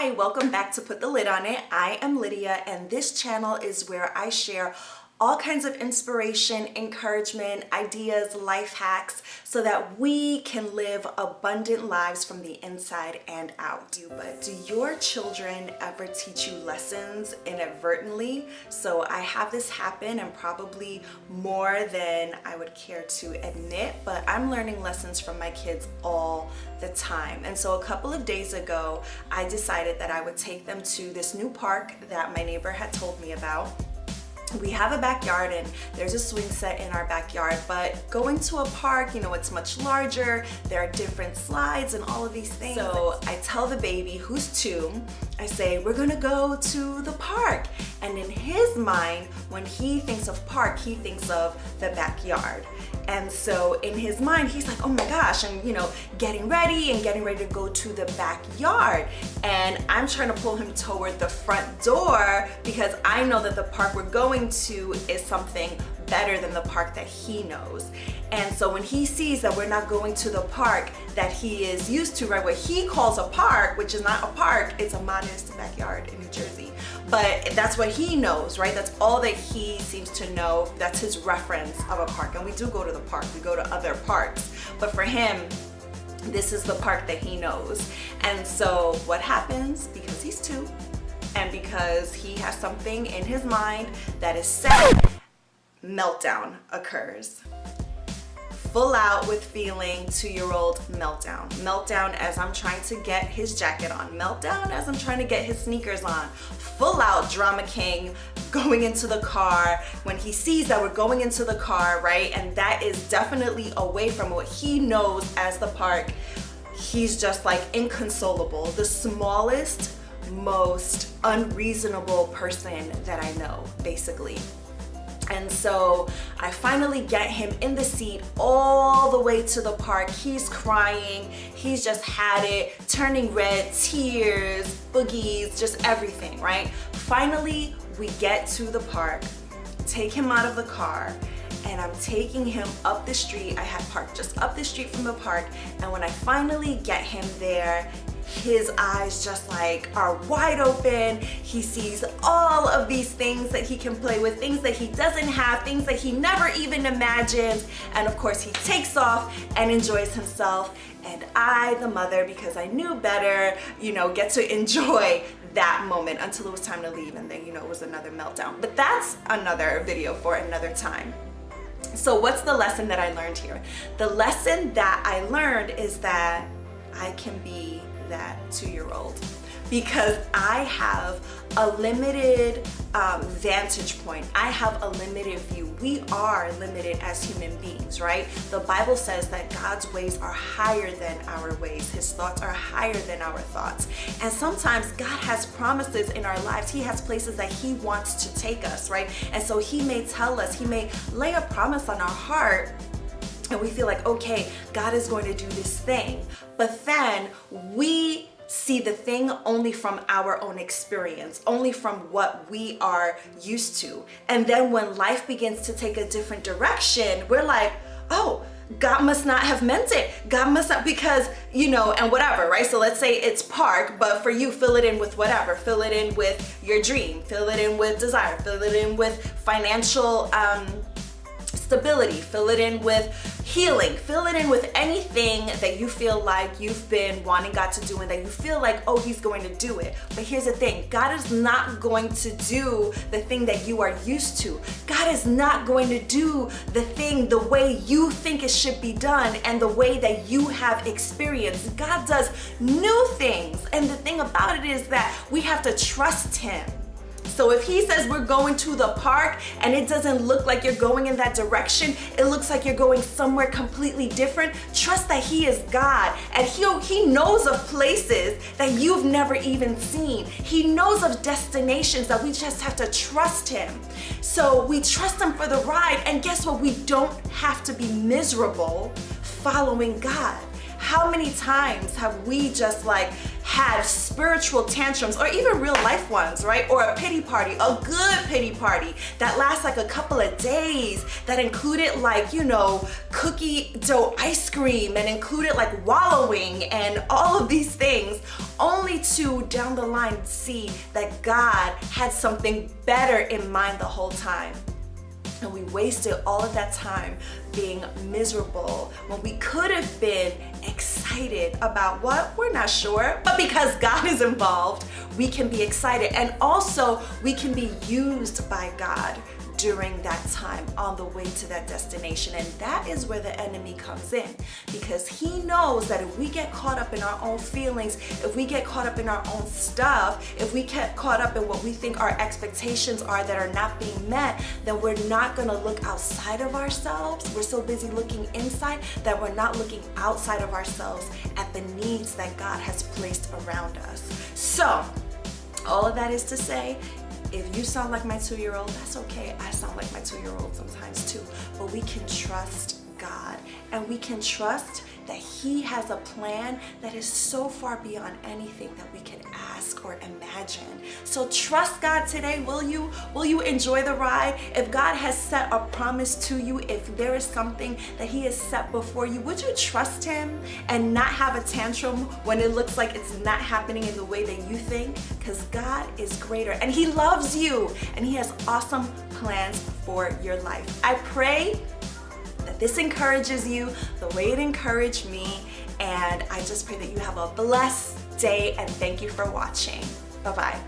Hi, welcome back to Put the Lid on It. I am Lydia, and this channel is where I share all kinds of inspiration, encouragement, ideas, life hacks, so that we can live abundant lives from the inside and out. But do your children ever teach you lessons inadvertently? So I have this happen, and probably more than I would care to admit, but I'm learning lessons from my kids all the time. And so a couple of days ago, I decided that I would take them to this new park that my neighbor had told me about. We have a backyard and there's a swing set in our backyard, but going to a park, you know, it's much larger, there are different slides and all of these things. So I tell the baby, who's 2, I say, we're gonna go to the park. And in his mind, when he thinks of park, he thinks of the backyard. And so in his mind, he's like, oh my gosh, I'm, getting ready to go to the backyard. And I'm trying to pull him toward the front door because I know that the park we're going to is something better than the park that he knows. And so when he sees that we're not going to the park that he is used to, right, what he calls a park, which is not a park, it's a modest backyard in New Jersey. But that's what he knows, right? That's all that he seems to know. That's his reference of a park. And we do go to the park, we go to other parks. But for him, this is the park that he knows. And so what happens, because he's 2, and because he has something in his mind that is set, meltdown occurs. Full out with feeling 2-year-old meltdown. Meltdown as I'm trying to get his jacket on. Meltdown as I'm trying to get his sneakers on. Full out drama king going into the car when he sees that we're going into the car, right? And that is definitely away from what he knows as the park. He's just like inconsolable. The smallest, most unreasonable person that I know, basically. And so I finally get him in the seat all the way to the park. He's crying, he's just had it, turning red, tears, boogies, just everything, right? Finally, we get to the park, take him out of the car, and I'm taking him up the street. I had parked just up the street from the park, and when I finally get him there, his eyes just like are wide open. He sees all of these things that he can play with, things that he doesn't have, things that he never even imagined. And of course he takes off and enjoys himself. And I, the mother, because I knew better, get to enjoy that moment until it was time to leave. And then, it was another meltdown. But that's another video for another time. So what's the lesson that I learned here? The lesson that I learned is that I can be that 2-year-old because I have a limited vantage point. I have a limited view. We are limited as human beings, right? The Bible says that God's ways are higher than our ways. His thoughts are higher than our thoughts. And sometimes God has promises in our lives. He has places that he wants to take us, right? And so he may tell us, he may lay a promise on our heart, and we feel like, okay, God is going to do this thing. But then we see the thing only from our own experience, only from what we are used to. And then when life begins to take a different direction, we're like, oh, God must not have meant it. God must not, because, and whatever, right? So let's say it's park, but for you, fill it in with whatever. Fill it in with your dream, fill it in with desire, fill it in with financial, stability, fill it in with healing, fill it in with anything that you feel like you've been wanting God to do and that you feel like, oh, he's going to do it. But here's the thing, God is not going to do the thing that you are used to. God is not going to do the thing the way you think it should be done and the way that you have experienced. God does new things. And the thing about it is that we have to trust him. So if he says we're going to the park and it doesn't look like you're going in that direction, it looks like you're going somewhere completely different, trust that he is God. And he knows of places that you've never even seen. He knows of destinations that we just have to trust him. So we trust him for the ride, and guess what? We don't have to be miserable following God. How many times have we just like had spiritual tantrums, or even real life ones, right? Or a pity party, a good pity party that lasts like a couple of days, that included like, you know, cookie dough ice cream, and included like wallowing and all of these things, only to down the line see that God had something better in mind the whole time. And we wasted all of that time being miserable when we could have been excited about what? We're not sure. But because God is involved, we can be excited. And also, we can be used by God during that time on the way to that destination. And that is where the enemy comes in, because he knows that if we get caught up in our own feelings, if we get caught up in our own stuff, if we get caught up in what we think our expectations are that are not being met, then we're not gonna look outside of ourselves. We're so busy looking inside that we're not looking outside of ourselves at the needs that God has placed around us. So, all of that is to say, if you sound like my 2-year-old, that's okay. I sound like my 2-year-old sometimes too. But we can trust God, and we can trust that he has a plan that is so far beyond anything that we can ask or imagine. So trust God today, will you? Will you enjoy the ride? If God has set a promise to you, if there is something that he has set before you, would you trust him and not have a tantrum when it looks like it's not happening in the way that you think? Because God is greater, and he loves you, and he has awesome plans for your life. I pray that this encourages you the way it encouraged me, and I just pray that you have a blessed day, and thank you for watching. Bye-bye.